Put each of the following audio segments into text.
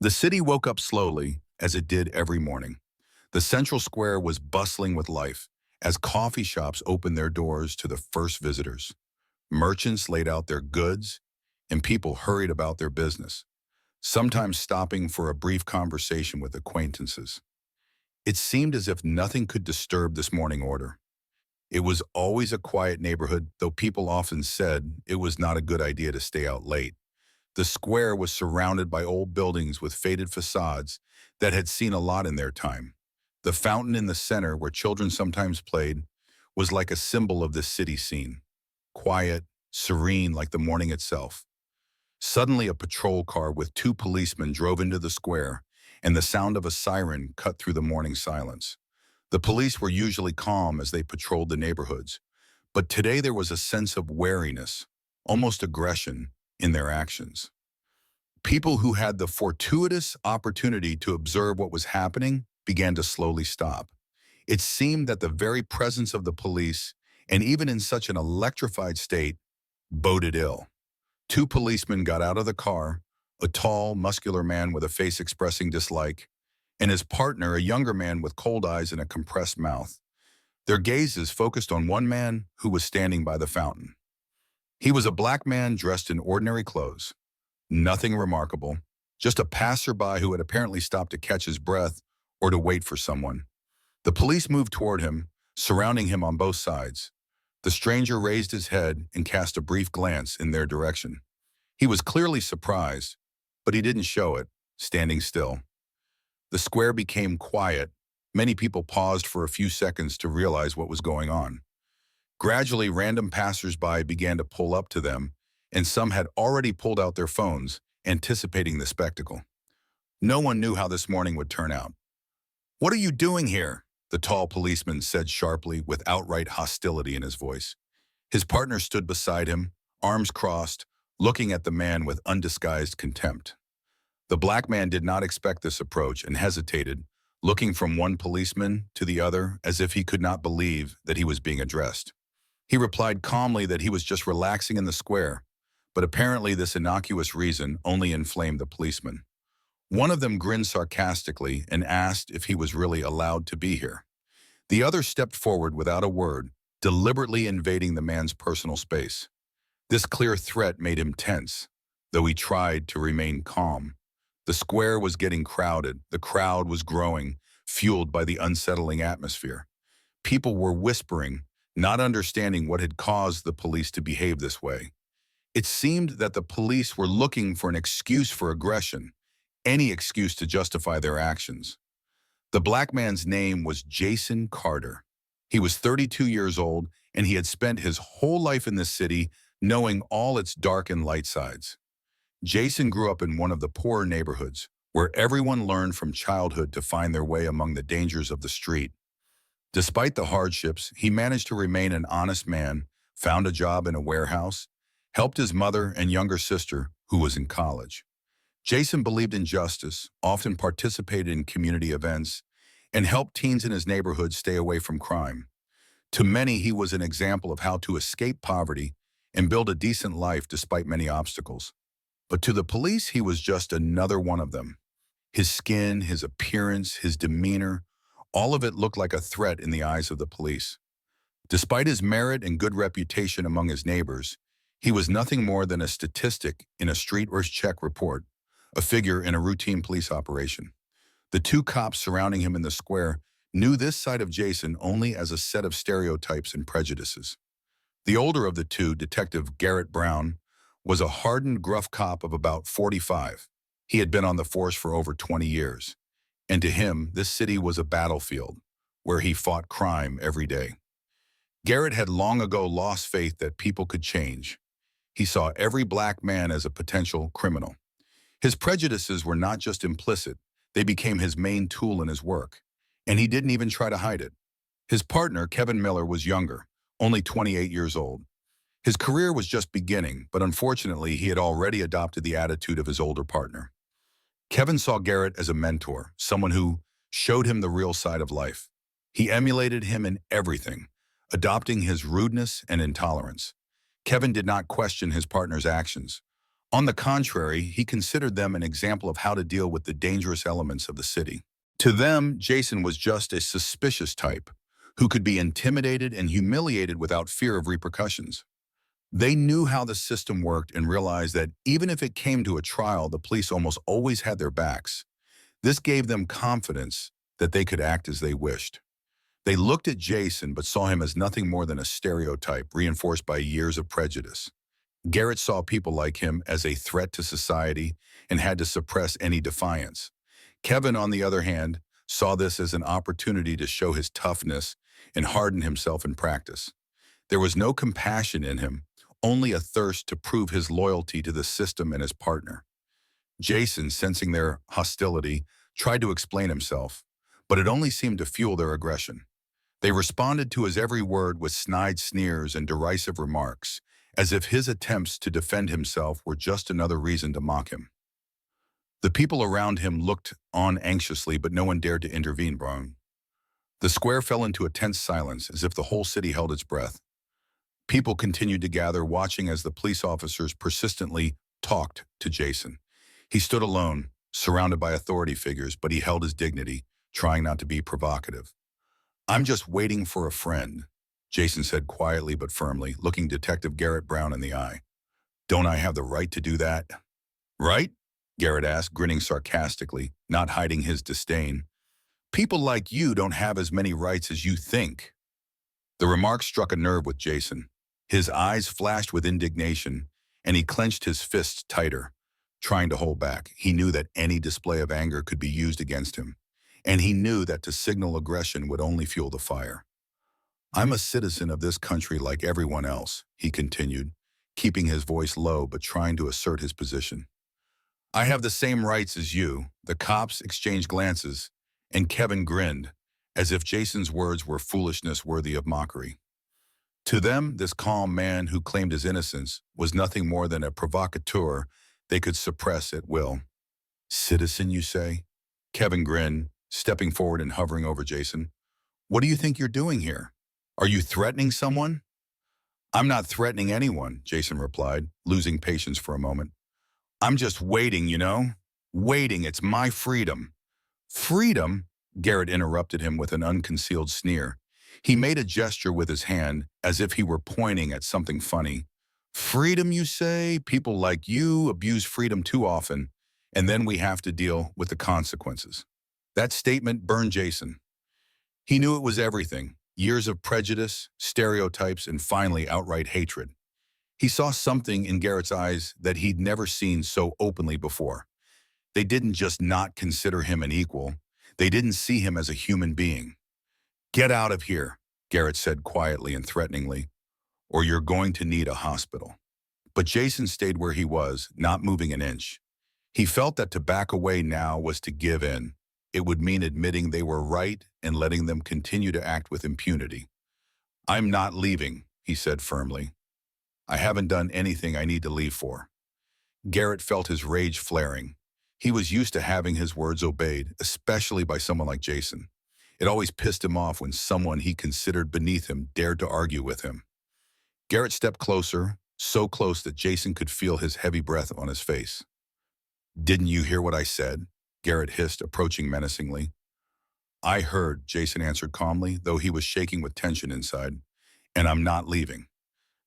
The city woke up slowly, as it did every morning. The central square was bustling with life as coffee shops opened their doors to the first visitors. Merchants laid out their goods, and people hurried about their business, sometimes stopping for a brief conversation with acquaintances. It seemed as if nothing could disturb this morning order. It was always a quiet neighborhood, though people often said it was not a good idea to stay out late. The square was surrounded by old buildings with faded facades that had seen a lot in their time. The fountain in the center, where children sometimes played, was like a symbol of this city scene, quiet, serene like the morning itself. Suddenly, a patrol car with two policemen drove into the square, and the sound of a siren cut through the morning silence. The police were usually calm as they patrolled the neighborhoods, but today there was a sense of wariness, almost aggression, in their actions. People who had the fortuitous opportunity to observe what was happening began to slowly stop. It seemed that the very presence of the police, and even in such an electrified state, boded ill. Two policemen got out of the car, a tall, muscular man with a face expressing dislike, and his partner, a younger man with cold eyes and a compressed mouth. Their gazes focused on one man who was standing by the fountain. He was a black man dressed in ordinary clothes. Nothing remarkable, just a passerby who had apparently stopped to catch his breath or to wait for someone. The police moved toward him, surrounding him on both sides. The stranger raised his head and cast a brief glance in their direction. He was clearly surprised, but he didn't show it, standing still. The square became quiet. Many people paused for a few seconds to realize what was going on. Gradually, random passersby began to pull up to them, and some had already pulled out their phones, anticipating the spectacle. No one knew how this morning would turn out. "What are you doing here?" the tall policeman said sharply, with outright hostility in his voice. His partner stood beside him, arms crossed, looking at the man with undisguised contempt. The black man did not expect this approach and hesitated, looking from one policeman to the other as if he could not believe that he was being addressed. He replied calmly that he was just relaxing in the square, but apparently this innocuous reason only inflamed the policeman. One of them grinned sarcastically and asked if he was really allowed to be here. The other stepped forward without a word, deliberately invading the man's personal space. This clear threat made him tense, though he tried to remain calm. The square was getting crowded. The crowd was growing, fueled by the unsettling atmosphere. People were whispering, not understanding what had caused the police to behave this way. It seemed that the police were looking for an excuse for aggression, any excuse to justify their actions. The black man's name was Jason Carter. He was 32 years old, and he had spent his whole life in this city, knowing all its dark and light sides. Jason grew up in one of the poorer neighborhoods, where everyone learned from childhood to find their way among the dangers of the street. Despite the hardships, he managed to remain an honest man, found a job in a warehouse, helped his mother and younger sister, who was in college. Jason believed in justice, often participated in community events, and helped teens in his neighborhood stay away from crime. To many, he was an example of how to escape poverty and build a decent life despite many obstacles. But to the police, he was just another one of them. His skin, his appearance, his demeanor, all of it looked like a threat in the eyes of the police. Despite his merit and good reputation among his neighbors, he was nothing more than a statistic in a street worth check report, a figure in a routine police operation. The two cops surrounding him in the square knew this side of Jason only as a set of stereotypes and prejudices. The older of the two, Detective Garrett Brown, was a hardened, gruff cop of about 45. He had been on the force for over 20 years, and to him, this city was a battlefield where he fought crime every day. Garrett had long ago lost faith that people could change. He saw every black man as a potential criminal. His prejudices were not just implicit, they became his main tool in his work, and he didn't even try to hide it. His partner, Kevin Miller, was younger, only 28 years old. His career was just beginning, but unfortunately, he had already adopted the attitude of his older partner. Kevin saw Garrett as a mentor, someone who showed him the real side of life. He emulated him in everything, adopting his rudeness and intolerance. Kevin did not question his partner's actions, On the contrary, he considered them an example of how to deal with the dangerous elements of the city. To them, Jason was just a suspicious type who could be intimidated and humiliated without fear of repercussions. They knew how the system worked and realized that even if it came to a trial, the police almost always had their backs. This gave them confidence that they could act as they wished. They looked at Jason but saw him as nothing more than a stereotype reinforced by years of prejudice. Garrett saw people like him as a threat to society and had to suppress any defiance. Kevin, on the other hand, saw this as an opportunity to show his toughness and harden himself in practice. There was no compassion in him, only a thirst to prove his loyalty to the system and his partner. Jason, sensing their hostility, tried to explain himself, but it only seemed to fuel their aggression. They responded to his every word with snide sneers and derisive remarks, as if his attempts to defend himself were just another reason to mock him. The people around him looked on anxiously, but no one dared to intervene. The square fell into a tense silence, as if the whole city held its breath. People continued to gather, watching as the police officers persistently talked to Jason. He stood alone, surrounded by authority figures, but he held his dignity, trying not to be provocative. "I'm just waiting for a friend," Jason said quietly but firmly, looking Detective Garrett Brown in the eye. "Don't I have the right to do that?" "Right?" Garrett asked, grinning sarcastically, not hiding his disdain. "People like you don't have as many rights as you think." The remark struck a nerve with Jason. His eyes flashed with indignation, and he clenched his fists tighter, trying to hold back. He knew that any display of anger could be used against him, and he knew that to signal aggression would only fuel the fire. "I'm a citizen of this country like everyone else," he continued, keeping his voice low but trying to assert his position. "I have the same rights as you." The cops exchanged glances, and Kevin grinned, as if Jason's words were foolishness worthy of mockery. To them, this calm man who claimed his innocence was nothing more than a provocateur they could suppress at will. "Citizen, you say?" Kevin grinned, stepping forward and hovering over Jason. "What do you think you're doing here? Are you threatening someone?" "I'm not threatening anyone," Jason replied, losing patience for a moment. "I'm just waiting, you know? Waiting, it's my freedom." "Freedom?" Garrett interrupted him with an unconcealed sneer. He made a gesture with his hand as if he were pointing at something funny. "Freedom, you say? People like you abuse freedom too often, and then we have to deal with the consequences." That statement burned Jason. He knew it was everything: years of prejudice, stereotypes, and finally outright hatred. He saw something in Garrett's eyes that he'd never seen so openly before. They didn't just not consider him an equal. They didn't see him as a human being. "Get out of here," Garrett said quietly and threateningly, "or you're going to need a hospital." But Jason stayed where he was, not moving an inch. He felt that to back away now was to give in. It would mean admitting they were right and letting them continue to act with impunity. "I'm not leaving," he said firmly. "I haven't done anything I need to leave for." Garrett felt his rage flaring. He was used to having his words obeyed, especially by someone like Jason. It always pissed him off when someone he considered beneath him dared to argue with him. Garrett stepped closer, so close that Jason could feel his heavy breath on his face. "Didn't you hear what I said?" Garrett hissed, approaching menacingly. "I heard," Jason answered calmly, though he was shaking with tension inside. "And I'm not leaving."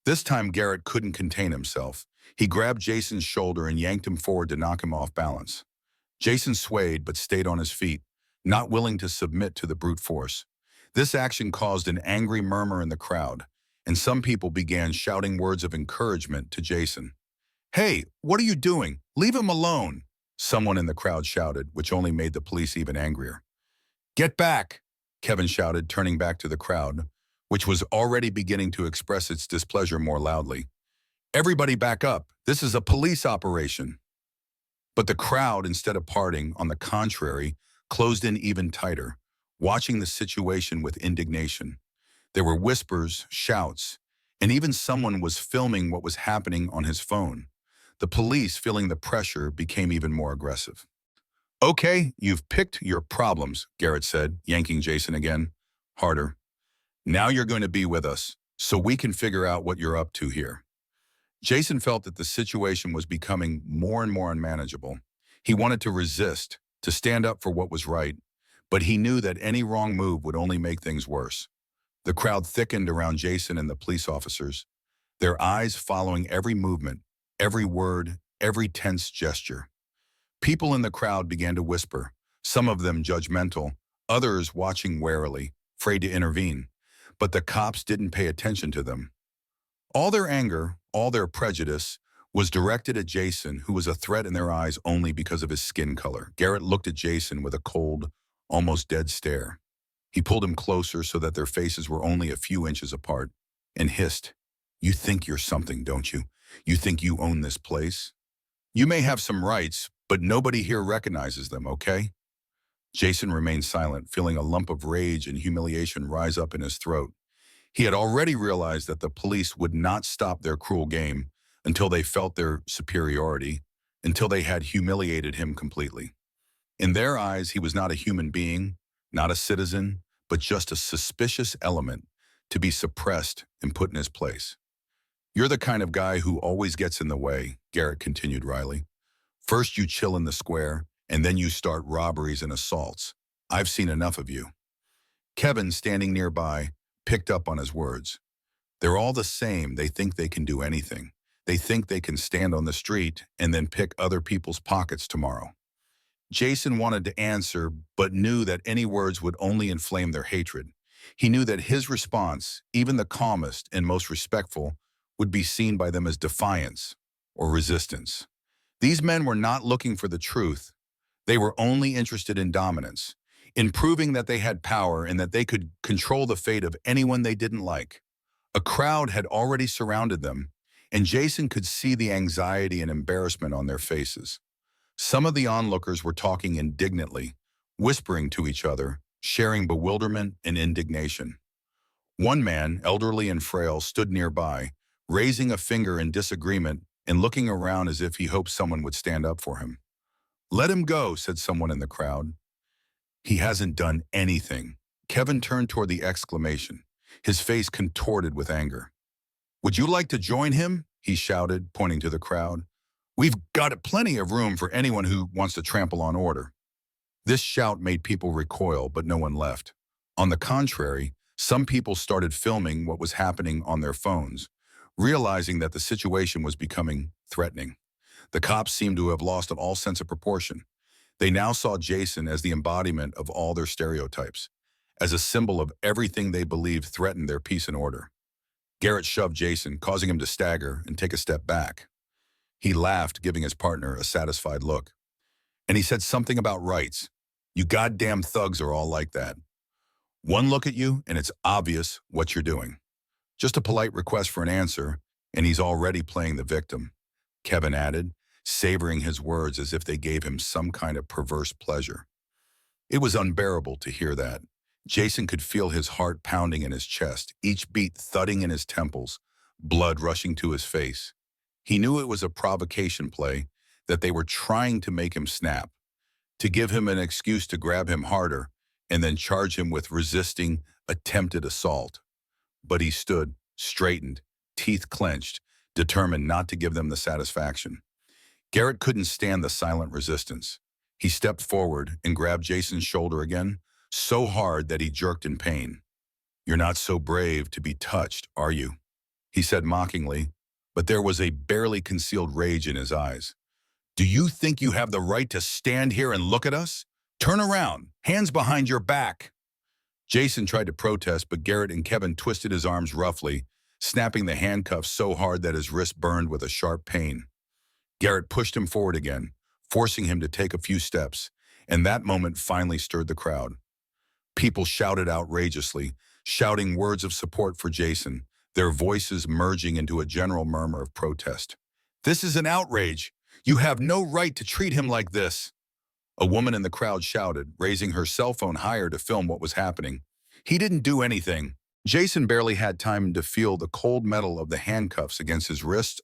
This time Garrett couldn't contain himself. He grabbed Jason's shoulder and yanked him forward to knock him off balance. Jason swayed but stayed on his feet, not willing to submit to the brute force. This action caused an angry murmur in the crowd, and some people began shouting words of encouragement to Jason. "Hey, what are you doing? Leave him alone!" Someone in the crowd shouted, which only made the police even angrier. "Get back!" Kevin shouted, turning back to the crowd, which was already beginning to express its displeasure more loudly. "Everybody back up! This is a police operation!" But the crowd, instead of parting, on the contrary, closed in even tighter, watching the situation with indignation. There were whispers, shouts, and even someone was filming what was happening on his phone. The police, feeling the pressure, became even more aggressive. "Okay, you've picked your problems," Garrett said, yanking Jason again, harder. "Now you're going to be with us, so we can figure out what you're up to here." Jason felt that the situation was becoming more and more unmanageable. He wanted to resist, to stand up for what was right, but he knew that any wrong move would only make things worse. The crowd thickened around Jason and the police officers, their eyes following every movement, every word, every tense gesture. People in the crowd began to whisper, some of them judgmental, others watching warily, afraid to intervene. But the cops didn't pay attention to them. All their anger, all their prejudice, was directed at Jason, who was a threat in their eyes only because of his skin color. Garrett looked at Jason with a cold, almost dead stare. He pulled him closer so that their faces were only a few inches apart, and hissed, "You think you're something, don't you? You think you own this place? You may have some rights, but nobody here recognizes them, okay?" Jason remained silent, feeling a lump of rage and humiliation rise up in his throat. He had already realized that the police would not stop their cruel game until they felt their superiority, until they had humiliated him completely. In their eyes, he was not a human being, not a citizen, but just a suspicious element to be suppressed and put in his place. "You're the kind of guy who always gets in the way," Garrett continued wryly. "First you chill in the square, and then you start robberies and assaults. I've seen enough of you." Kevin, standing nearby, picked up on his words. "They're all the same. They think they can do anything. They think they can stand on the street and then pick other people's pockets tomorrow." Jason wanted to answer, but knew that any words would only inflame their hatred. He knew that his response, even the calmest and most respectful, would be seen by them as defiance or resistance. These men were not looking for the truth. They were only interested in dominance, in proving that they had power and that they could control the fate of anyone they didn't like. A crowd had already surrounded them, and Jason could see the anxiety and embarrassment on their faces. Some of the onlookers were talking indignantly, whispering to each other, sharing bewilderment and indignation. One man, elderly and frail, stood nearby, raising a finger in disagreement and looking around as if he hoped someone would stand up for him. "Let him go," said someone in the crowd. "He hasn't done anything." Kevin turned toward the exclamation, his face contorted with anger. "Would you like to join him?" he shouted, pointing to the crowd. "We've got plenty of room for anyone who wants to trample on order." This shout made people recoil, but no one left. On the contrary, some people started filming what was happening on their phones, realizing that the situation was becoming threatening. The cops seemed to have lost all sense of proportion. They now saw Jason as the embodiment of all their stereotypes, as a symbol of everything they believed threatened their peace and order. Garrett shoved Jason, causing him to stagger and take a step back. He laughed, giving his partner a satisfied look. And he said something about rights. "You goddamn thugs are all like that. One look at you, and it's obvious what you're doing." Just a polite request for an answer, and he's already playing the victim, Kevin added, savoring his words as if they gave him some kind of perverse pleasure. It was unbearable to hear that. Jason could feel his heart pounding in his chest, each beat thudding in his temples, blood rushing to his face. He knew it was a provocation play, that they were trying to make him snap, to give him an excuse to grab him harder, and then charge him with resisting attempted assault. But he stood, straightened, teeth clenched, determined not to give them the satisfaction. Garrett couldn't stand the silent resistance. He stepped forward and grabbed Jason's shoulder again, so hard that he jerked in pain. "You're not so brave to be touched, are you?" he said mockingly, but there was a barely concealed rage in his eyes. "Do you think you have the right to stand here and look at us? Turn around, hands behind your back." Jason tried to protest, but Garrett and Kevin twisted his arms roughly, snapping the handcuffs so hard that his wrist burned with a sharp pain. Garrett pushed him forward again, forcing him to take a few steps, and that moment finally stirred the crowd. People shouted outrageously, shouting words of support for Jason, their voices merging into a general murmur of protest. "This is an outrage. You have no right to treat him like this." A woman in the crowd shouted, raising her cell phone higher to film what was happening. "He didn't do anything." Jason barely had time to feel the cold metal of the handcuffs against his wrists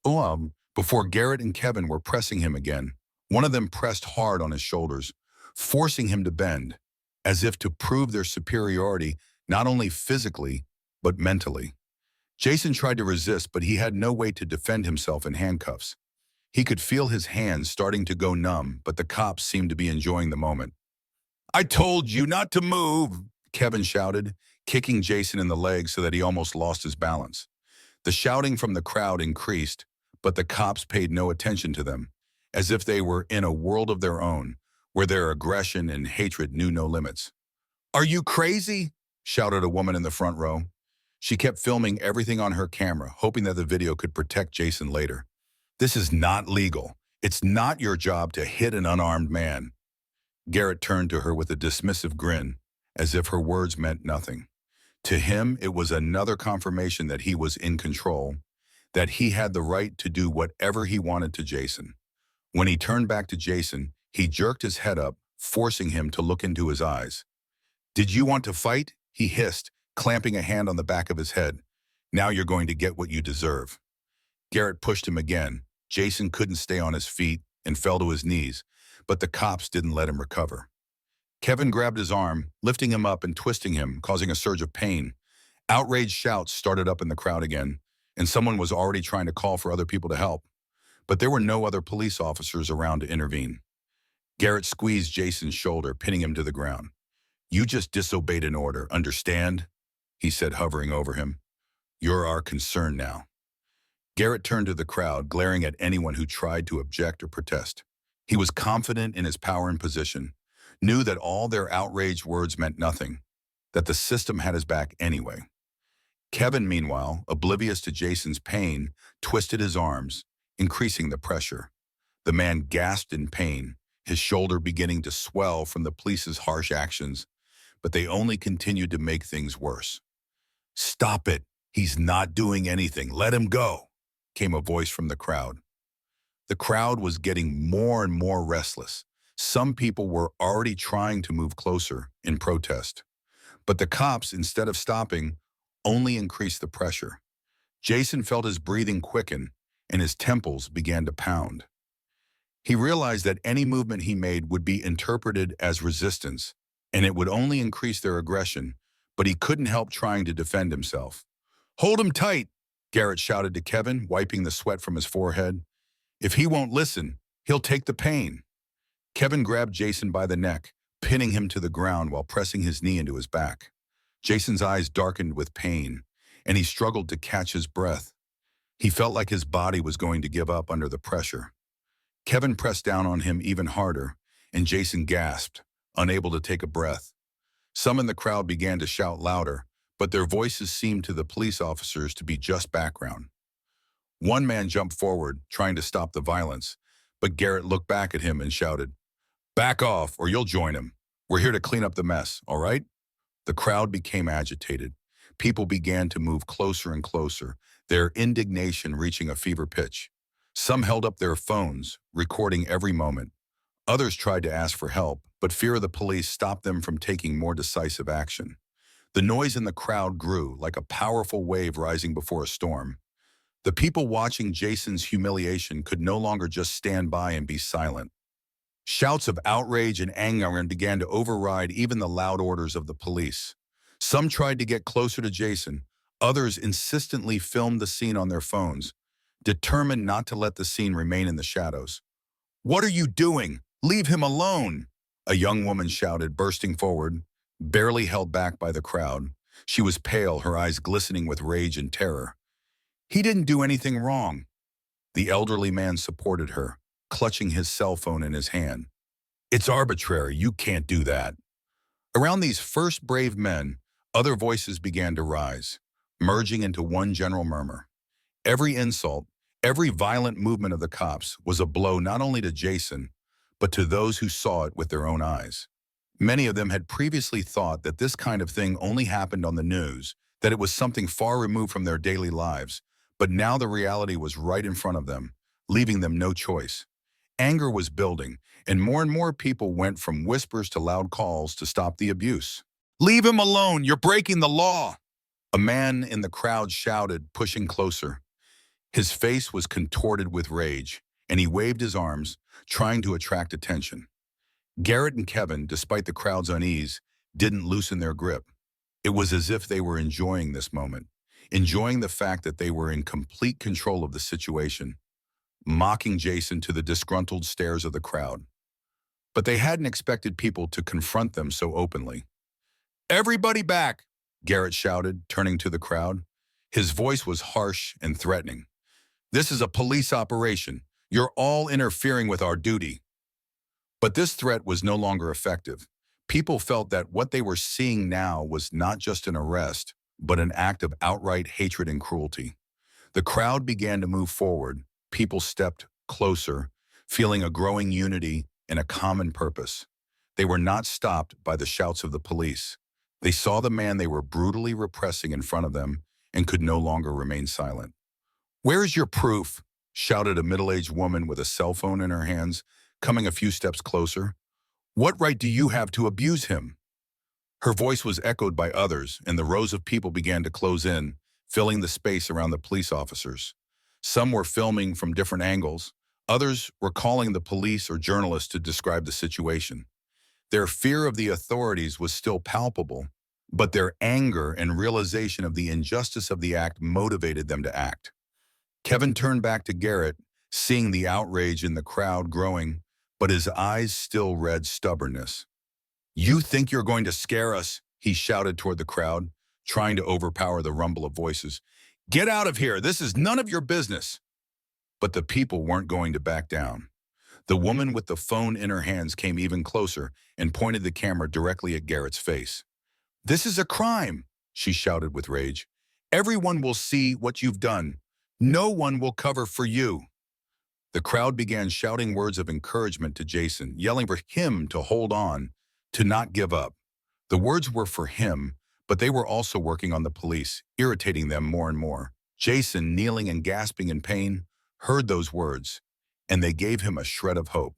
before Garrett and Kevin were pressing him again. One of them pressed hard on his shoulders, forcing him to bend, as if to prove their superiority not only physically, but mentally. Jason tried to resist, but he had no way to defend himself in handcuffs. He could feel his hands starting to go numb, but the cops seemed to be enjoying the moment. "I told you not to move," Kevin shouted, kicking Jason in the leg so that he almost lost his balance. The shouting from the crowd increased, but the cops paid no attention to them, as if they were in a world of their own, where their aggression and hatred knew no limits. "Are you crazy?" shouted a woman in the front row. She kept filming everything on her camera, hoping that the video could protect Jason later. "This is not legal. It's not your job to hit an unarmed man." Garrett turned to her with a dismissive grin, as if her words meant nothing. To him, it was another confirmation that he was in control, that he had the right to do whatever he wanted to Jason. When he turned back to Jason, he jerked his head up, forcing him to look into his eyes. "Did you want to fight?" he hissed, clamping a hand on the back of his head. "Now you're going to get what you deserve." Garrett pushed him again. Jason couldn't stay on his feet and fell to his knees, but the cops didn't let him recover. Kevin grabbed his arm, lifting him up and twisting him, causing a surge of pain. Outraged shouts started up in the crowd again, and someone was already trying to call for other people to help. But there were no other police officers around to intervene. Garrett squeezed Jason's shoulder, pinning him to the ground. "You just disobeyed an order, understand?" he said, hovering over him. "You're our concern now." Garrett turned to the crowd, glaring at anyone who tried to object or protest. He was confident in his power and position, knew that all their outraged words meant nothing, that the system had his back anyway. Kevin, meanwhile, oblivious to Jason's pain, twisted his arms, increasing the pressure. The man gasped in pain, his shoulder beginning to swell from the police's harsh actions, but they only continued to make things worse. "Stop it! He's not doing anything. Let him go," came a voice from the crowd. The crowd was getting more and more restless. Some people were already trying to move closer in protest. But the cops, instead of stopping, only increased the pressure. Jason felt his breathing quicken, and his temples began to pound. He realized that any movement he made would be interpreted as resistance, and it would only increase their aggression, but he couldn't help trying to defend himself. "Hold him tight," Garrett shouted to Kevin, wiping the sweat from his forehead. "If he won't listen, he'll take the pain." Kevin grabbed Jason by the neck, pinning him to the ground while pressing his knee into his back. Jason's eyes darkened with pain, and he struggled to catch his breath. He felt like his body was going to give up under the pressure. Kevin pressed down on him even harder, and Jason gasped, unable to take a breath. Some in the crowd began to shout louder, but their voices seemed to the police officers to be just background. One man jumped forward, trying to stop the violence, but Garrett looked back at him and shouted, "Back off, or you'll join him. We're here to clean up the mess, all right?" The crowd became agitated. People began to move closer and closer, their indignation reaching a fever pitch. Some held up their phones, recording every moment. Others tried to ask for help, but fear of the police stopped them from taking more decisive action. The noise in the crowd grew, like a powerful wave rising before a storm. The people watching Jason's humiliation could no longer just stand by and be silent. Shouts of outrage and anger began to override even the loud orders of the police. Some tried to get closer to Jason. Others insistently filmed the scene on their phones, determined not to let the scene remain in the shadows. "What are you doing? Leave him alone!" a young woman shouted, bursting forward, barely held back by the crowd. She was pale, her eyes glistening with rage and terror. "He didn't do anything wrong." The elderly man supported her, clutching his cell phone in his hand. "It's arbitrary. You can't do that." Around these first brave men, other voices began to rise, merging into one general murmur. Every insult, every violent movement of the cops was a blow not only to Jason, but to those who saw it with their own eyes. Many of them had previously thought that this kind of thing only happened on the news, that it was something far removed from their daily lives, but now the reality was right in front of them, leaving them no choice. Anger was building, and more people went from whispers to loud calls to stop the abuse. "Leave him alone! You're breaking the law!" A man in the crowd shouted, pushing closer. His face was contorted with rage, and he waved his arms, trying to attract attention. Garrett and Kevin, despite the crowd's unease, didn't loosen their grip. It was as if they were enjoying this moment. enjoying the fact that they were in complete control of the situation, mocking Jason to the disgruntled stares of the crowd. But they hadn't expected people to confront them so openly. "Everybody back!" Garrett shouted, turning to the crowd. His voice was harsh and threatening. "This is a police operation. You're all interfering with our duty." But this threat was no longer effective. People felt that what they were seeing now was not just an arrest, but an act of outright hatred and cruelty. The crowd began to move forward. People stepped closer, feeling a growing unity and a common purpose. They were not stopped by the shouts of the police. They saw the man they were brutally repressing in front of them and could no longer remain silent. "Where is your proof?" shouted a middle-aged woman with a cell phone in her hands, coming a few steps closer. "What right do you have to abuse him?" Her voice was echoed by others, and the rows of people began to close in, filling the space around the police officers. Some were filming from different angles. Others were calling the police or journalists to describe the situation. Their fear of the authorities was still palpable, but their anger and realization of the injustice of the act motivated them to act. Kevin turned back to Garrett, seeing the outrage in the crowd growing, but his eyes still read stubbornness. "You think you're going to scare us?" he shouted toward the crowd, trying to overpower the rumble of voices. "Get out of here! This is none of your business!" But the people weren't going to back down. The woman with the phone in her hands came even closer and pointed the camera directly at Garrett's face. "This is a crime," she shouted with rage. "Everyone will see what you've done. No one will cover for you." The crowd began shouting words of encouragement to Jason, yelling for him to hold on, to not give up. The words were for him, but they were also working on the police, irritating them more and more. Jason, kneeling and gasping in pain, heard those words, and they gave him a shred of hope.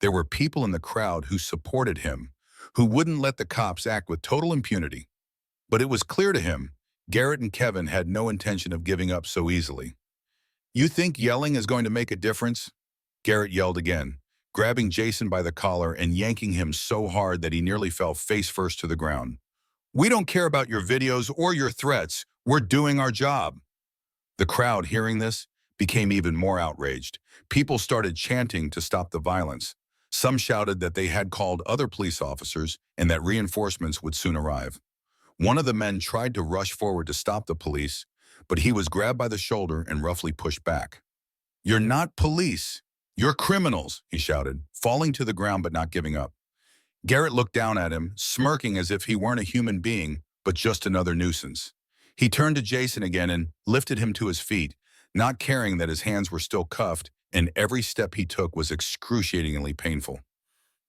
There were people in the crowd who supported him, who wouldn't let the cops act with total impunity. But it was clear to him, Garrett and Kevin had no intention of giving up so easily. "You think yelling is going to make a difference?" Garrett yelled again, grabbing Jason by the collar and yanking him so hard that he nearly fell face first to the ground. "We don't care about your videos or your threats. We're doing our job." The crowd, hearing this, became even more outraged. People started chanting to stop the violence. Some shouted that they had called other police officers and that reinforcements would soon arrive. One of the men tried to rush forward to stop the police, but he was grabbed by the shoulder and roughly pushed back. "You're not police. You're criminals," he shouted, falling to the ground but not giving up. Garrett looked down at him, smirking as if he weren't a human being, but just another nuisance. He turned to Jason again and lifted him to his feet, not caring that his hands were still cuffed and every step he took was excruciatingly painful.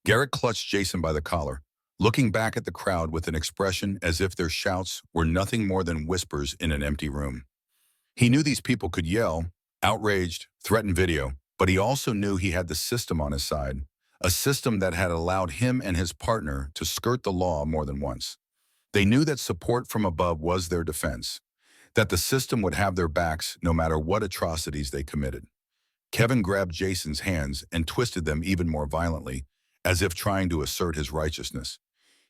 Garrett clutched Jason by the collar, looking back at the crowd with an expression as if their shouts were nothing more than whispers in an empty room. He knew these people could yell, outraged, threaten video, but he also knew he had the system on his side, a system that had allowed him and his partner to skirt the law more than once. They knew that support from above was their defense, that the system would have their backs no matter what atrocities they committed. Kevin grabbed Jason's hands and twisted them even more violently, as if trying to assert his righteousness.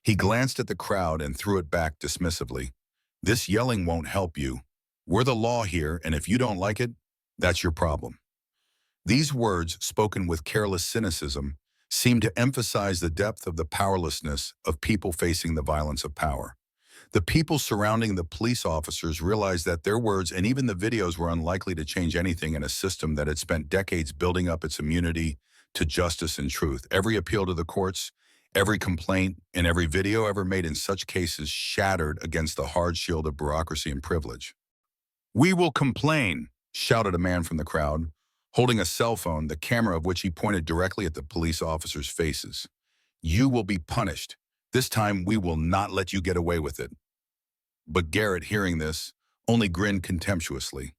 He glanced at the crowd and threw it back dismissively. "This yelling won't help you. We're the law here, and if you don't like it, that's your problem." These words, spoken with careless cynicism, seemed to emphasize the depth of the powerlessness of people facing the violence of power. The people surrounding the police officers realized that their words and even the videos were unlikely to change anything in a system that had spent decades building up its immunity to justice and truth. Every appeal to the courts, every complaint, and every video ever made in such cases shattered against the hard shield of bureaucracy and privilege. "We will complain," shouted a man from the crowd, holding a cell phone, the camera of which he pointed directly at the police officers' faces. "You will be punished. This time we will not let you get away with it." But Garrett, hearing this, only grinned contemptuously.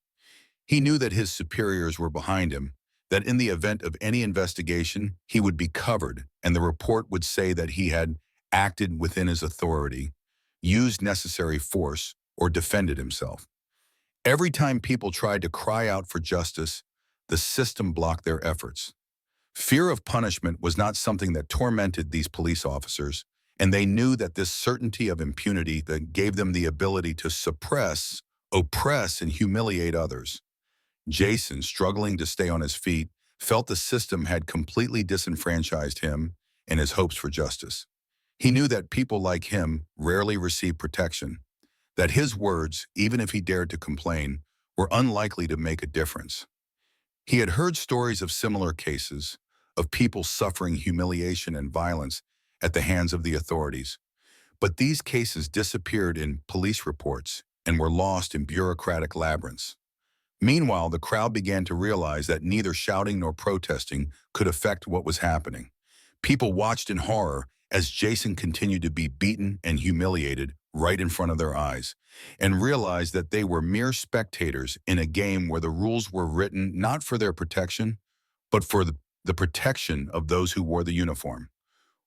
He knew that his superiors were behind him, that in the event of any investigation, he would be covered, and the report would say that he had acted within his authority, used necessary force, or defended himself. Every time people tried to cry out for justice, the system blocked their efforts. Fear of punishment was not something that tormented these police officers, and they knew that this certainty of impunity that gave them the ability to suppress oppress and humiliate others. Jason, struggling to stay on his feet, felt the system had completely disenfranchised him and his hopes for justice. He knew that people like him rarely receive protection, that his words, even if he dared to complain, were unlikely to make a difference. He had heard stories of similar cases, of people suffering humiliation and violence at the hands of the authorities, but these cases disappeared in police reports and were lost in bureaucratic labyrinths. Meanwhile, the crowd began to realize that neither shouting nor protesting could affect what was happening. People watched in horror as Jason continued to be beaten and humiliated right in front of their eyes, and realized that they were mere spectators in a game where the rules were written not for their protection, but for the protection of those who wore the uniform.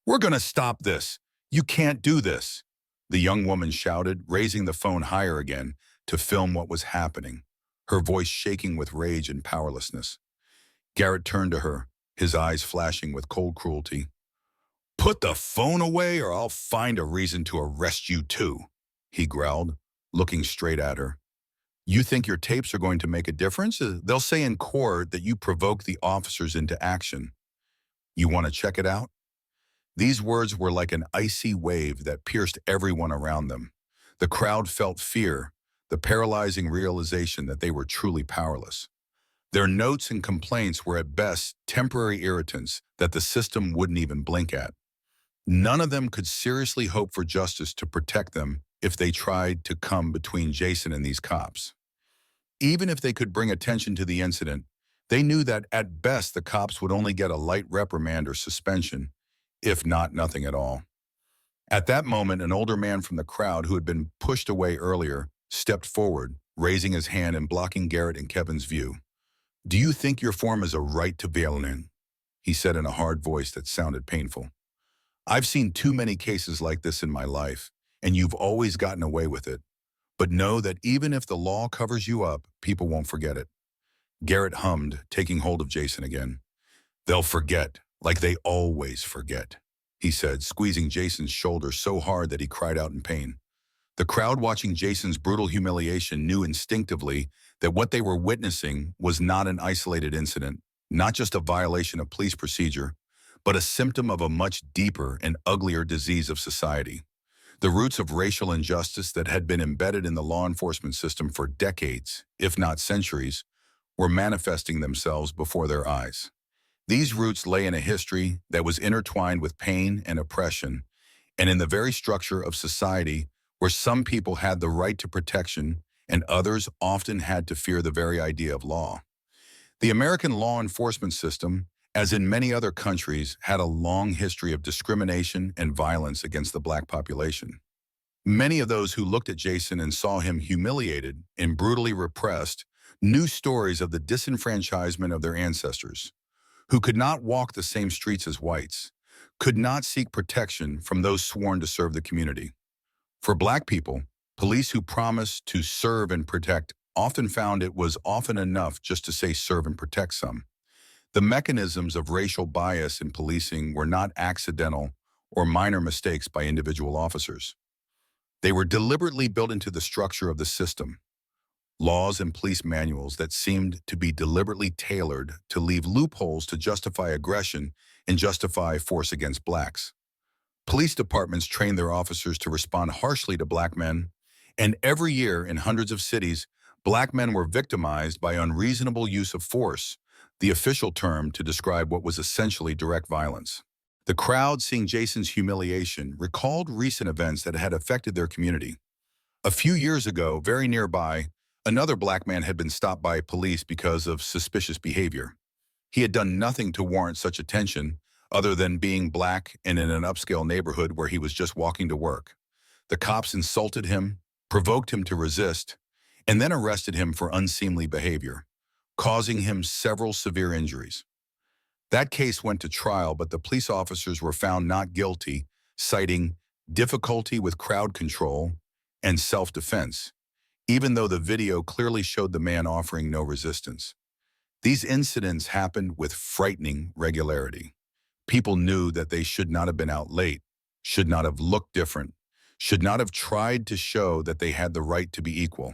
"We're going to stop this. You can't do this," the young woman shouted, raising the phone higher again to film what was happening, her voice shaking with rage and powerlessness. Garrett turned to her, his eyes flashing with cold cruelty. "Put the phone away or I'll find a reason to arrest you too," he growled, looking straight at her. "You think your tapes are going to make a difference? They'll say in court that you provoked the officers into action. You want to check it out?" These words were like an icy wave that pierced everyone around them. The crowd felt fear, the paralyzing realization that they were truly powerless. Their notes and complaints were at best temporary irritants that the system wouldn't even blink at. None of them could seriously hope for justice to protect them if they tried to come between Jason and these cops. Even if they could bring attention to the incident, they knew that at best the cops would only get a light reprimand or suspension, if not nothing at all. At that moment, an older man from the crowd who had been pushed away earlier stepped forward, raising his hand and blocking Garrett and Kevin's view. "Do you think your form is a right to violin?" he said in a hard voice that sounded painful. "I've seen too many cases like this in my life, and you've always gotten away with it. But know that even if the law covers you up, people won't forget it." Garrett hummed, taking hold of Jason again. "They'll forget, like they always forget," he said, squeezing Jason's shoulder so hard that he cried out in pain. The crowd watching Jason's brutal humiliation knew instinctively that what they were witnessing was not an isolated incident, not just a violation of police procedure, but a symptom of a much deeper and uglier disease of society. The roots of racial injustice that had been embedded in the law enforcement system for decades, if not centuries, were manifesting themselves before their eyes. These roots lay in a history that was intertwined with pain and oppression, and in the very structure of society where some people had the right to protection and others often had to fear the very idea of law. The American law enforcement system, as in many other countries, had a long history of discrimination and violence against the black population. Many of those who looked at Jason and saw him humiliated and brutally repressed knew stories of the disenfranchisement of their ancestors, who could not walk the same streets as whites, could not seek protection from those sworn to serve the community. For black people, police who promised to serve and protect often found it was often enough just to say serve and protect some. The mechanisms of racial bias in policing were not accidental or minor mistakes by individual officers. They were deliberately built into the structure of the system. Laws and police manuals that seemed to be deliberately tailored to leave loopholes to justify aggression and justify force against blacks. Police departments trained their officers to respond harshly to black men, and every year in hundreds of cities, black men were victimized by unreasonable use of force, the official term to describe what was essentially direct violence. The crowd, seeing Jason's humiliation, recalled recent events that had affected their community. A few years ago, very nearby, another black man had been stopped by police because of suspicious behavior. He had done nothing to warrant such attention other than being black and in an upscale neighborhood where he was just walking to work. The cops insulted him, provoked him to resist, and then arrested him for unseemly behavior, causing him several severe injuries. That case went to trial, but the police officers were found not guilty, citing difficulty with crowd control and self-defense, even though the video clearly showed the man offering no resistance. These incidents happened with frightening regularity. People knew that they should not have been out late, should not have looked different, should not have tried to show that they had the right to be equal.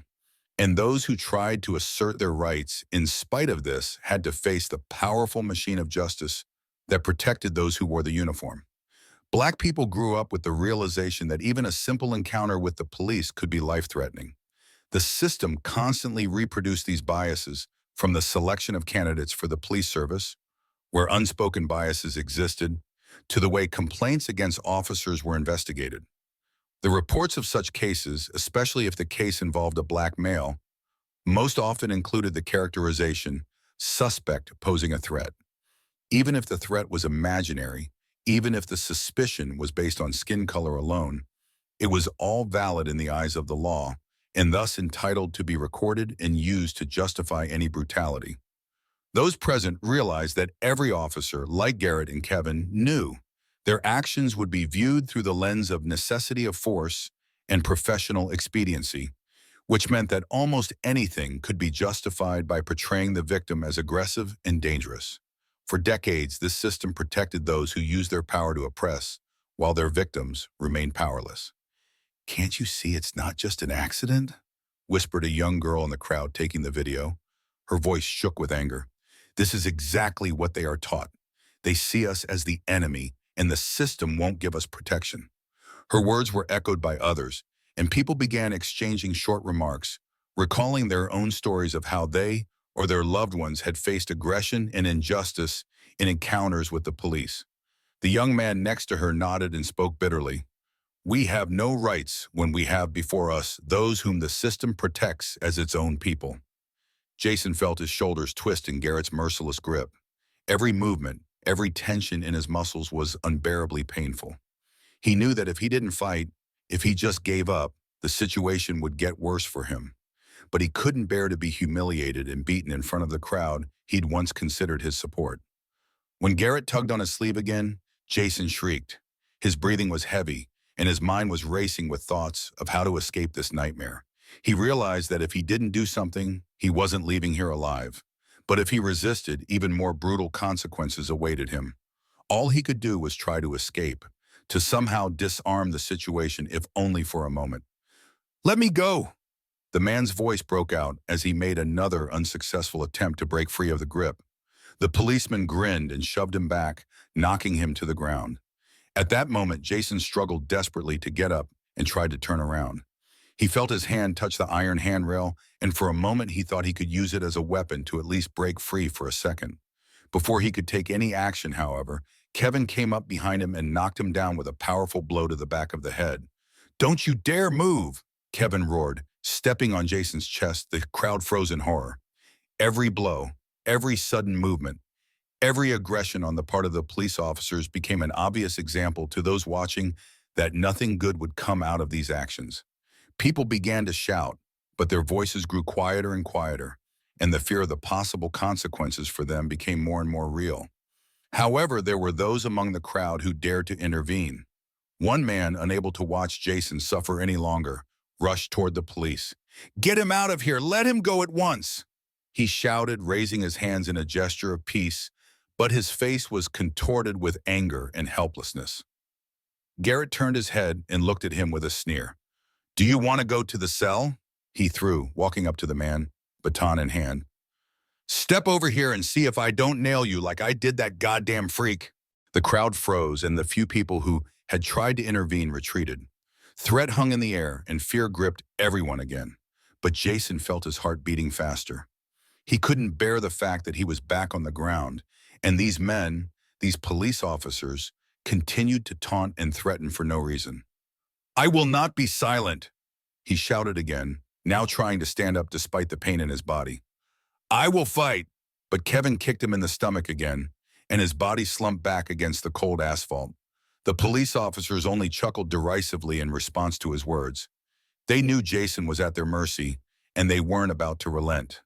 And those who tried to assert their rights in spite of this had to face the powerful machine of justice that protected those who wore the uniform. Black people grew up with the realization that even a simple encounter with the police could be life-threatening. The system constantly reproduced these biases, from the selection of candidates for the police service, where unspoken biases existed, to the way complaints against officers were investigated. The reports of such cases, especially if the case involved a black male, most often included the characterization, suspect posing a threat. Even if the threat was imaginary, even if the suspicion was based on skin color alone, it was all valid in the eyes of the law, and thus entitled to be recorded and used to justify any brutality. Those present realized that every officer, like Garrett and Kevin, knew their actions would be viewed through the lens of necessity of force and professional expediency, which meant that almost anything could be justified by portraying the victim as aggressive and dangerous. For decades, this system protected those who used their power to oppress, while their victims remained powerless. "Can't you see it's not just an accident?" whispered a young girl in the crowd taking the video. Her voice shook with anger. "This is exactly what they are taught. They see us as the enemy, and the system won't give us protection." Her words were echoed by others, and people began exchanging short remarks, recalling their own stories of how they or their loved ones had faced aggression and injustice in encounters with the police. The young man next to her nodded and spoke bitterly. "We have no rights when we have before us those whom the system protects as its own people." Jason felt his shoulders twist in Garrett's merciless grip. Every movement, every tension in his muscles was unbearably painful. He knew that if he didn't fight, if he just gave up, the situation would get worse for him. But he couldn't bear to be humiliated and beaten in front of the crowd he'd once considered his support. When Garrett tugged on his sleeve again, Jason shrieked. His breathing was heavy, and his mind was racing with thoughts of how to escape this nightmare. He realized that if he didn't do something, he wasn't leaving here alive. But if he resisted, even more brutal consequences awaited him. All he could do was try to escape, to somehow disarm the situation if only for a moment. "Let me go!" The man's voice broke out as he made another unsuccessful attempt to break free of the grip. The policeman grinned and shoved him back, knocking him to the ground. At that moment, Jason struggled desperately to get up and tried to turn around. He felt his hand touch the iron handrail, and for a moment he thought he could use it as a weapon to at least break free for a second. Before he could take any action, however, Kevin came up behind him and knocked him down with a powerful blow to the back of the head. "Don't you dare move!" Kevin roared, stepping on Jason's chest. The crowd froze in horror. Every blow, every sudden movement, every aggression on the part of the police officers became an obvious example to those watching that nothing good would come out of these actions. People began to shout, but their voices grew quieter and quieter, and the fear of the possible consequences for them became more and more real. However, there were those among the crowd who dared to intervene. One man, unable to watch Jason suffer any longer, rushed toward the police. "Get him out of here! Let him go at once!" He shouted, raising his hands in a gesture of peace, but his face was contorted with anger and helplessness. Garrett turned his head and looked at him with a sneer. "Do you want to go to the cell?" he threw, walking up to the man, baton in hand. "Step over here and see if I don't nail you like I did that goddamn freak." The crowd froze, and the few people who had tried to intervene retreated. Threat hung in the air, and fear gripped everyone again. But Jason felt his heart beating faster. He couldn't bear the fact that he was back on the ground, and these men, these police officers, continued to taunt and threaten for no reason. "I will not be silent," he shouted again, now trying to stand up despite the pain in his body. "I will fight." But Kevin kicked him in the stomach again, and his body slumped back against the cold asphalt. The police officers only chuckled derisively in response to his words. They knew Jason was at their mercy, and they weren't about to relent.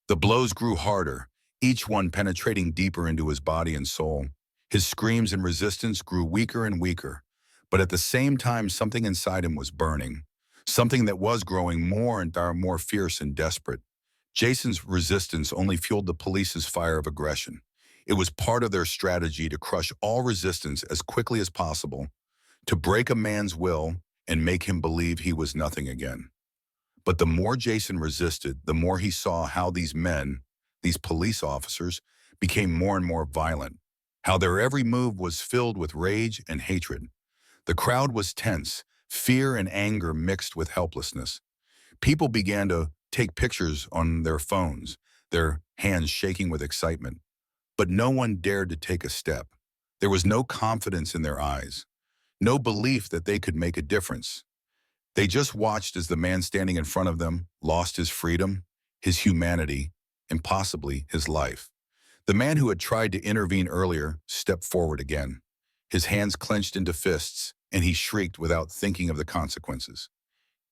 The blows grew harder, each one penetrating deeper into his body and soul. His screams and resistance grew weaker and weaker, but at the same time something inside him was burning, something that was growing more and more fierce and desperate. Jason's resistance only fueled the police's fire of aggression. It was part of their strategy to crush all resistance as quickly as possible, to break a man's will and make him believe he was nothing again. But the more Jason resisted, the more he saw how these men, these police officers, became more and more violent, how their every move was filled with rage and hatred. The crowd was tense, fear and anger mixed with helplessness. People began to take pictures on their phones, their hands shaking with excitement. But no one dared to take a step. There was no confidence in their eyes, no belief that they could make a difference. They just watched as the man standing in front of them lost his freedom, his humanity, and possibly his life. The man who had tried to intervene earlier stepped forward again. His hands clenched into fists, and he shrieked without thinking of the consequences.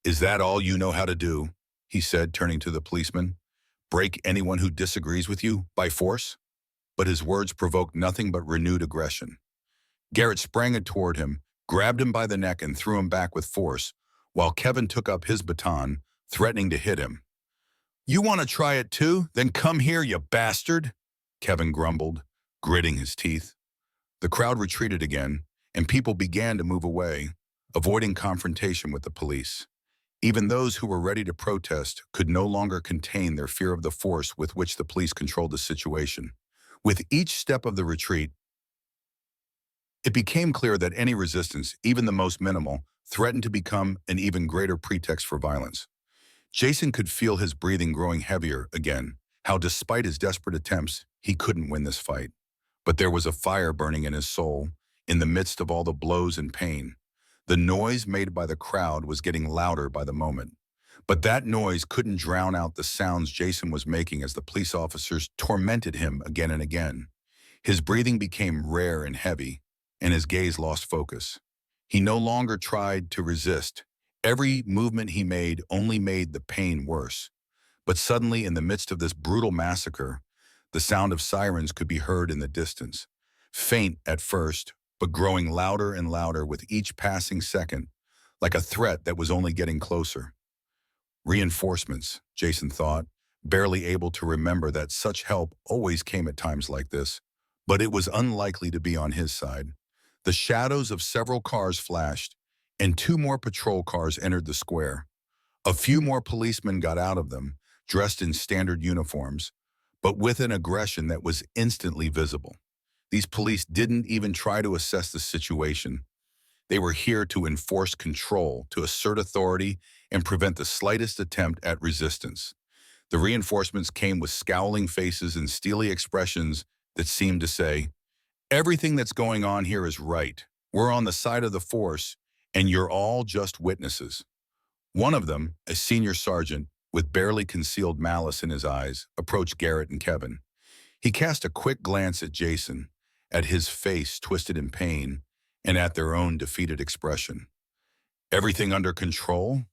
"Is that all you know how to do?" he said, turning to the policeman. "Break anyone who disagrees with you by force?" But his words provoked nothing but renewed aggression. Garrett sprang toward him, grabbed him by the neck, and threw him back with force, while Kevin took up his baton, threatening to hit him. "You want to try it too? Then come here, you bastard," Kevin grumbled, gritting his teeth. The crowd retreated again, and people began to move away, avoiding confrontation with the police. Even those who were ready to protest could no longer contain their fear of the force with which the police controlled the situation. With each step of the retreat, it became clear that any resistance, even the most minimal, threatened to become an even greater pretext for violence. Jason could feel his breathing growing heavier again, how despite his desperate attempts, he couldn't win this fight. But there was a fire burning in his soul, in the midst of all the blows and pain. The noise made by the crowd was getting louder by the moment. But that noise couldn't drown out the sounds Jason was making as the police officers tormented him again and again. His breathing became rare and heavy, and his gaze lost focus. He no longer tried to resist. Every movement he made only made the pain worse. But suddenly, in the midst of this brutal massacre, the sound of sirens could be heard in the distance. Faint at first, but growing louder and louder with each passing second, like a threat that was only getting closer. Reinforcements, Jason thought, barely able to remember that such help always came at times like this. But it was unlikely to be on his side. The shadows of several cars flashed, and 2 more patrol cars entered the square. A few more policemen got out of them, dressed in standard uniforms, but with an aggression that was instantly visible. These police didn't even try to assess the situation. They were here to enforce control, to assert authority, and prevent the slightest attempt at resistance. The reinforcements came with scowling faces and steely expressions that seemed to say, "Everything that's going on here is right. We're on the side of the force, and you're all just witnesses." One of them, a senior sergeant, with barely concealed malice in his eyes, approached Garrett and Kevin. He cast a quick glance at Jason, at his face twisted in pain, and at their own defeated expression. "Everything under control?"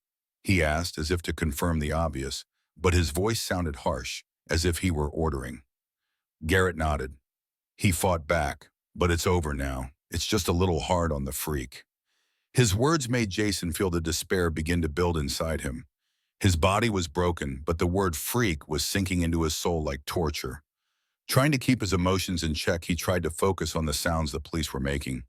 he asked, as if to confirm the obvious, but his voice sounded harsh, as if he were ordering. Garrett nodded. He fought back, "But it's over now. It's just a little hard on the freak." His words made Jason feel the despair begin to build inside him. His body was broken, but the word freak was sinking into his soul like torture. Trying to keep his emotions in check, he tried to focus on the sounds the police were making.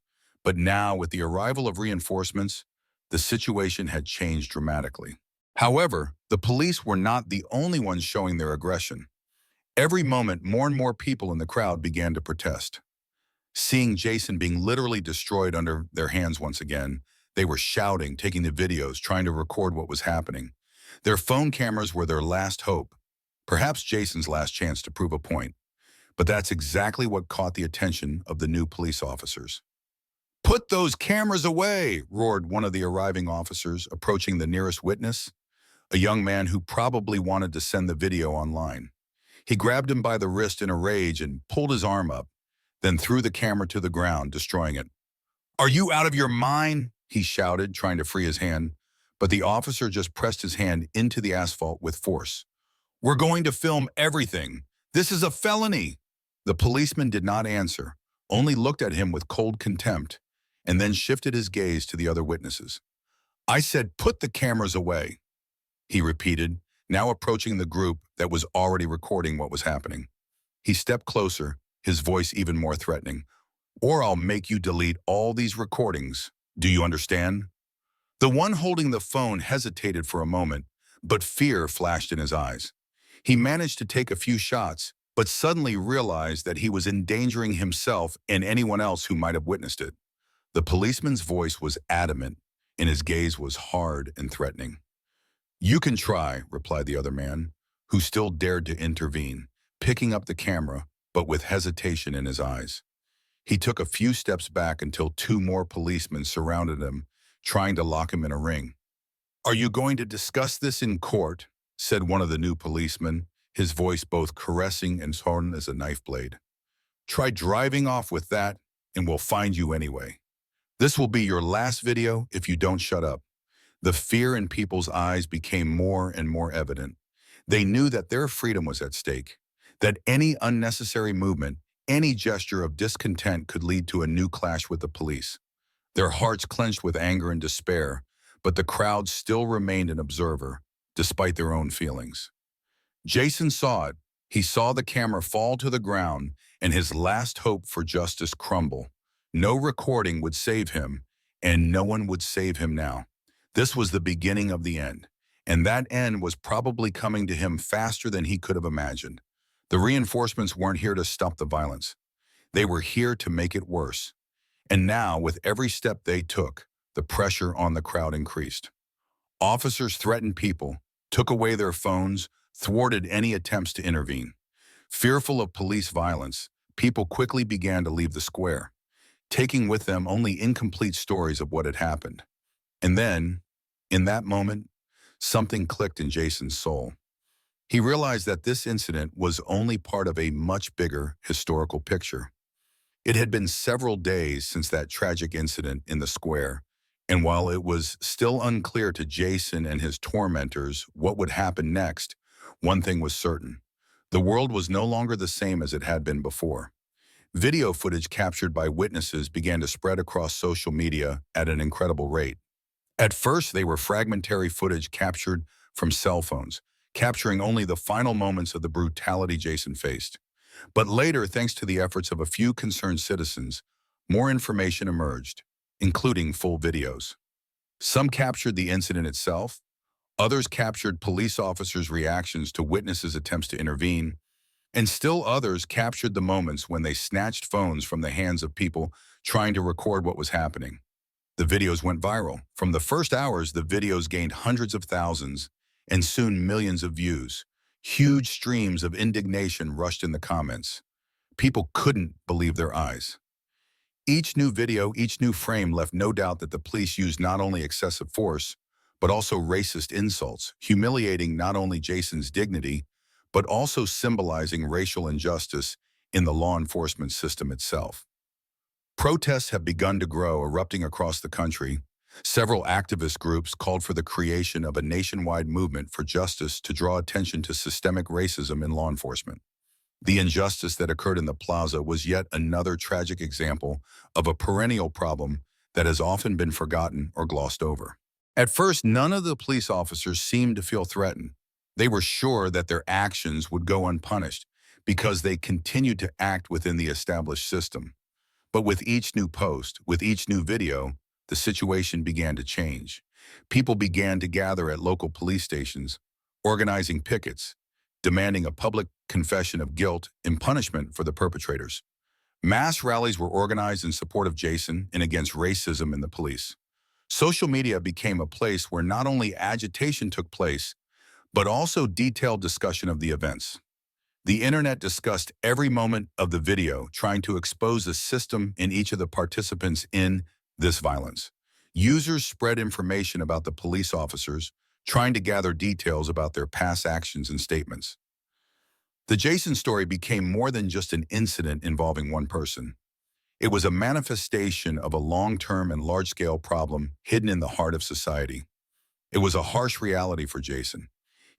But now, with the arrival of reinforcements, the situation had changed dramatically. However, the police were not the only ones showing their aggression. Every moment, more and more people in the crowd began to protest. Seeing Jason being literally destroyed under their hands once again, they were shouting, taking the videos, trying to record what was happening. Their phone cameras were their last hope, perhaps Jason's last chance to prove a point. But that's exactly what caught the attention of the new police officers. "Put those cameras away!" roared one of the arriving officers, approaching the nearest witness, a young man who probably wanted to send the video online. He grabbed him by the wrist in a rage and pulled his arm up, then threw the camera to the ground, destroying it. "Are you out of your mind?" he shouted, trying to free his hand, but the officer just pressed his hand into the asphalt with force. "We're going to film everything. This is a felony." The policeman did not answer, only looked at him with cold contempt, and then shifted his gaze to the other witnesses. "I said put the cameras away," he repeated, now approaching the group that was already recording what was happening. He stepped closer, his voice even more threatening. "Or I'll make you delete all these recordings. Do you understand?" The one holding the phone hesitated for a moment, but fear flashed in his eyes. He managed to take a few shots, but suddenly realized that he was endangering himself and anyone else who might have witnessed it. The policeman's voice was adamant, and his gaze was hard and threatening. "You can try," replied the other man, who still dared to intervene, picking up the camera, but with hesitation in his eyes. He took a few steps back until two more policemen surrounded him, trying to lock him in a ring. "Are you going to discuss this in court?" said one of the new policemen, his voice both caressing and sharp as a knife blade. "Try driving off with that, and we'll find you anyway. This will be your last video if you don't shut up." The fear in people's eyes became more and more evident. They knew that their freedom was at stake, that any unnecessary movement, any gesture of discontent could lead to a new clash with the police. Their hearts clenched with anger and despair, but the crowd still remained an observer, despite their own feelings. Jason saw it. He saw the camera fall to the ground and his last hope for justice crumble. No recording would save him, and no one would save him now. This was the beginning of the end, and that end was probably coming to him faster than he could have imagined. The reinforcements weren't here to stop the violence. They were here to make it worse. And now, with every step they took, the pressure on the crowd increased. Officers threatened people, took away their phones, thwarted any attempts to intervene. Fearful of police violence, people quickly began to leave the square, taking with them only incomplete stories of what had happened. And then, in that moment, something clicked in Jason's soul. He realized that this incident was only part of a much bigger historical picture. It had been several days since that tragic incident in the square, and while it was still unclear to Jason and his tormentors what would happen next, one thing was certain. The world was no longer the same as it had been before. Video footage captured by witnesses began to spread across social media at an incredible rate. At first, they were fragmentary footage captured from cell phones, capturing only the final moments of the brutality Jason faced. But later, thanks to the efforts of a few concerned citizens, more information emerged, including full videos. Some captured the incident itself, others captured police officers' reactions to witnesses' attempts to intervene, and still others captured the moments when they snatched phones from the hands of people trying to record what was happening. The videos went viral. From the first hours, the videos gained hundreds of thousands and soon millions of views. Huge streams of indignation rushed in the comments. People couldn't believe their eyes. Each new video, each new frame left no doubt that the police used not only excessive force, but also racist insults, humiliating not only Jason's dignity, but also symbolizing racial injustice in the law enforcement system itself. Protests have begun to grow, erupting across the country. Several activist groups called for the creation of a nationwide movement for justice to draw attention to systemic racism in law enforcement. The injustice that occurred in the plaza was yet another tragic example of a perennial problem that has often been forgotten or glossed over. At first, none of the police officers seemed to feel threatened. They were sure that their actions would go unpunished because they continued to act within the established system. But with each new post, with each new video, the situation began to change. People began to gather at local police stations, organizing pickets, demanding a public confession of guilt and punishment for the perpetrators. Mass rallies were organized in support of Jason and against racism in the police. Social media became a place where not only agitation took place, but also detailed discussion of the events. The internet discussed every moment of the video, trying to expose the system and each of the participants in this violence. Users spread information about the police officers, trying to gather details about their past actions and statements. The Jason story became more than just an incident involving one person. It was a manifestation of a long-term and large-scale problem hidden in the heart of society. It was a harsh reality for Jason.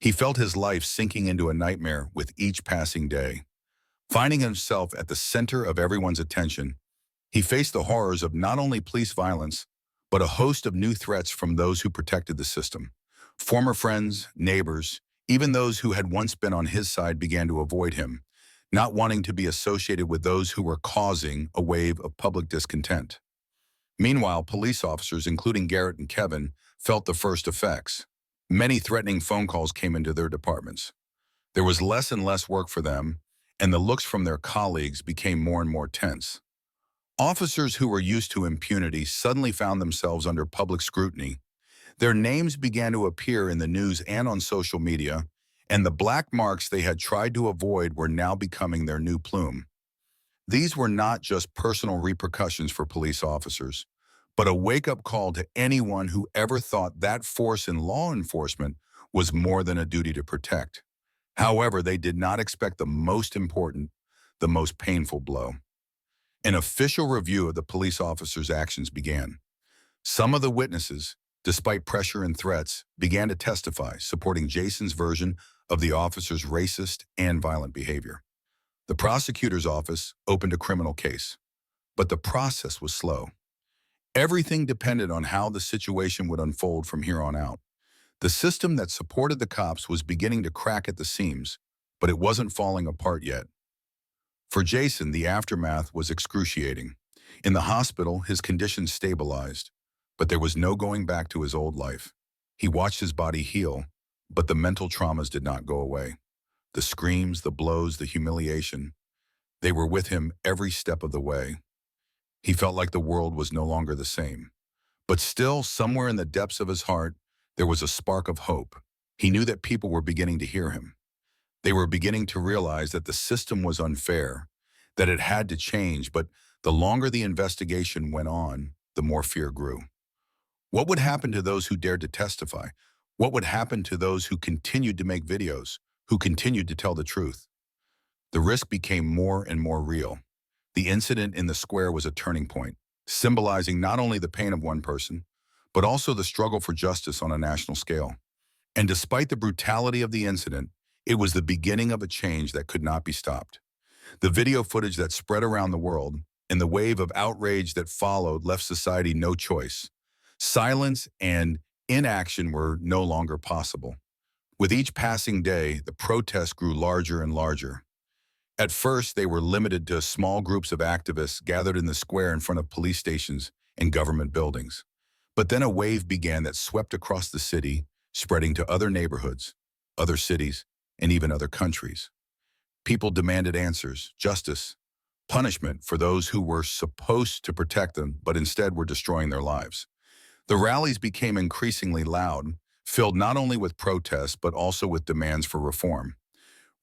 He felt his life sinking into a nightmare with each passing day. Finding himself at the center of everyone's attention, he faced the horrors of not only police violence, but a host of new threats from those who protected the system. Former friends, neighbors, even those who had once been on his side began to avoid him, not wanting to be associated with those who were causing a wave of public discontent. Meanwhile, police officers, including Garrett and Kevin, felt the first effects. Many threatening phone calls came into their departments. There was less and less work for them, and the looks from their colleagues became more and more tense. Officers who were used to impunity suddenly found themselves under public scrutiny. Their names began to appear in the news and on social media, and the black marks they had tried to avoid were now becoming their new plume. These were not just personal repercussions for police officers, but a wake-up call to anyone who ever thought that force in law enforcement was more than a duty to protect. However, they did not expect the most important, the most painful blow. An official review of the police officers' actions began. Some of the witnesses, despite pressure and threats, began to testify, supporting Jason's version of the officer's racist and violent behavior. The prosecutor's office opened a criminal case, but the process was slow. Everything depended on how the situation would unfold from here on out. The system that supported the cops was beginning to crack at the seams, but it wasn't falling apart yet. For Jason, the aftermath was excruciating. In the hospital, his condition stabilized, but there was no going back to his old life. He watched his body heal, but the mental traumas did not go away. The screams, the blows, the humiliation, they were with him every step of the way. He felt like the world was no longer the same. But still, somewhere in the depths of his heart, there was a spark of hope. He knew that people were beginning to hear him. They were beginning to realize that the system was unfair, that it had to change, but the longer the investigation went on, the more fear grew. What would happen to those who dared to testify? What would happen to those who continued to make videos, who continued to tell the truth? The risk became more and more real. The incident in the square was a turning point, symbolizing not only the pain of one person, but also the struggle for justice on a national scale. And despite the brutality of the incident, it was the beginning of a change that could not be stopped. The video footage that spread around the world and the wave of outrage that followed left society no choice. Silence and inaction were no longer possible. With each passing day, the protests grew larger and larger. At first, they were limited to small groups of activists gathered in the square in front of police stations and government buildings. But then a wave began that swept across the city, spreading to other neighborhoods, other cities, and even other countries. People demanded answers, justice, punishment for those who were supposed to protect them, but instead were destroying their lives. The rallies became increasingly loud, filled not only with protests, but also with demands for reform.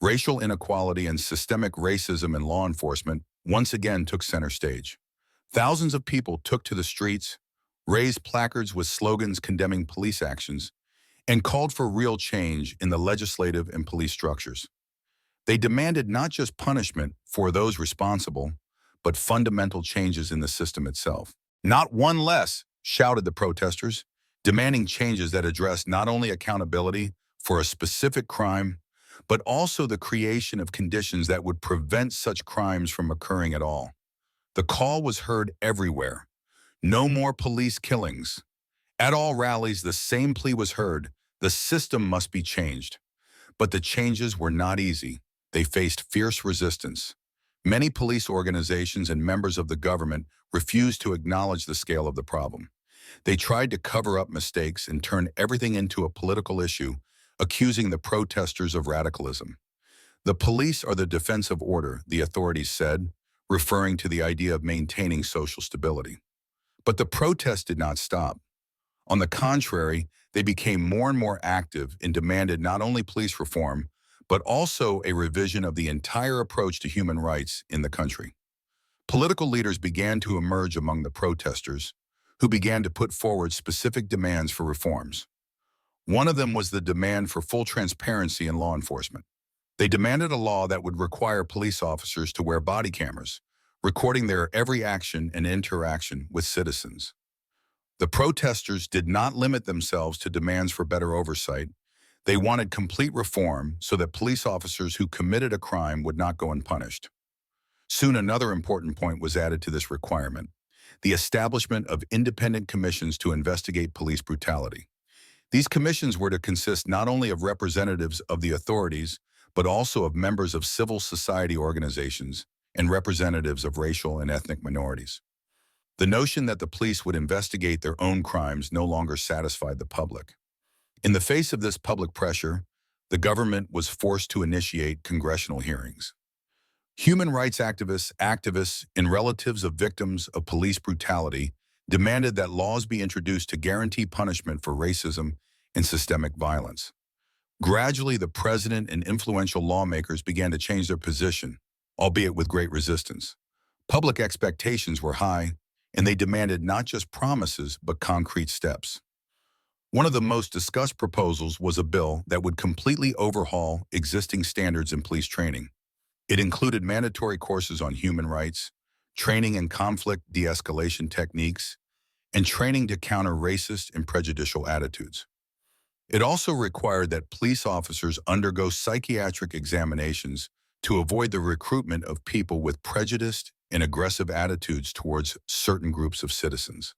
Racial inequality and systemic racism in law enforcement once again took center stage. Thousands of people took to the streets, raised placards with slogans condemning police actions, and called for real change in the legislative and police structures. They demanded not just punishment for those responsible, but fundamental changes in the system itself. Not one less, shouted the protesters, demanding changes that addressed not only accountability for a specific crime, but also the creation of conditions that would prevent such crimes from occurring at all. The call was heard everywhere. No more police killings. At all rallies, the same plea was heard. The system must be changed. But the changes were not easy. They faced fierce resistance. Many police organizations and members of the government refused to acknowledge the scale of the problem. They tried to cover up mistakes and turn everything into a political issue, accusing the protesters of radicalism. The police are the defense of order, the authorities said, referring to the idea of maintaining social stability. But the protests did not stop. On the contrary, they became more and more active and demanded not only police reform, but also a revision of the entire approach to human rights in the country. Political leaders began to emerge among the protesters, who began to put forward specific demands for reforms. One of them was the demand for full transparency in law enforcement. They demanded a law that would require police officers to wear body cameras, recording their every action and interaction with citizens. The protesters did not limit themselves to demands for better oversight. They wanted complete reform so that police officers who committed a crime would not go unpunished. Soon another important point was added to this requirement: the establishment of independent commissions to investigate police brutality. These commissions were to consist not only of representatives of the authorities, but also of members of civil society organizations and representatives of racial and ethnic minorities. The notion that the police would investigate their own crimes no longer satisfied the public. In the face of this public pressure, the government was forced to initiate congressional hearings. Human rights activists, and relatives of victims of police brutality demanded that laws be introduced to guarantee punishment for racism and systemic violence. Gradually, the president and influential lawmakers began to change their position, albeit with great resistance. Public expectations were high, and they demanded not just promises, but concrete steps. One of the most discussed proposals was a bill that would completely overhaul existing standards in police training. It included mandatory courses on human rights, training in conflict de-escalation techniques, and training to counter racist and prejudicial attitudes. It also required that police officers undergo psychiatric examinations to avoid the recruitment of people with prejudiced and aggressive attitudes towards certain groups of citizens.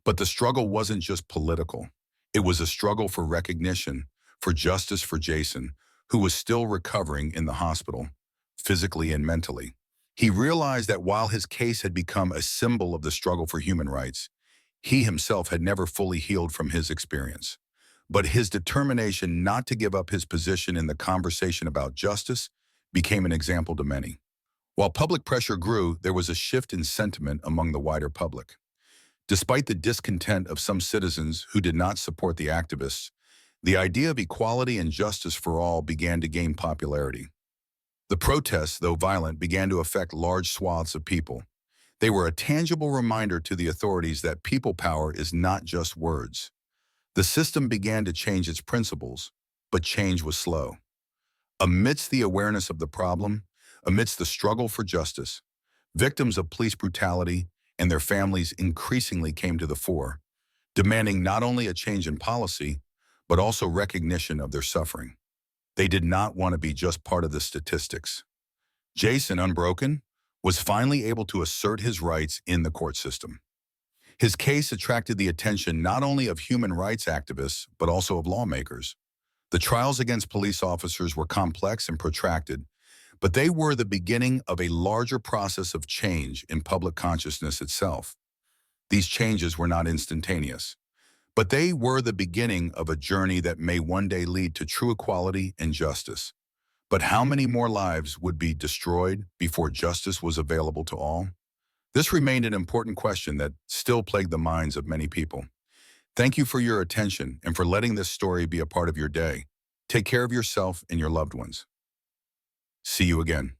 But the struggle wasn't just political. It was a struggle for recognition, for justice for Jason, who was still recovering in the hospital, physically and mentally. He realized that while his case had become a symbol of the struggle for human rights, he himself had never fully healed from his experience. But his determination not to give up his position in the conversation about justice became an example to many. While public pressure grew, there was a shift in sentiment among the wider public. Despite the discontent of some citizens who did not support the activists, the idea of equality and justice for all began to gain popularity. The protests, though violent, began to affect large swaths of people. They were a tangible reminder to the authorities that people power is not just words. The system began to change its principles, but change was slow. Amidst the awareness of the problem, amidst the struggle for justice, victims of police brutality and their families increasingly came to the fore, demanding not only a change in policy, but also recognition of their suffering. They did not want to be just part of the statistics. Jason, unbroken, was finally able to assert his rights in the court system. His case attracted the attention not only of human rights activists, but also of lawmakers. The trials against police officers were complex and protracted, but they were the beginning of a larger process of change in public consciousness itself. These changes were not instantaneous, but they were the beginning of a journey that may one day lead to true equality and justice. But how many more lives would be destroyed before justice was available to all? This remained an important question that still plagued the minds of many people. Thank you for your attention and for letting this story be a part of your day. Take care of yourself and your loved ones. See you again.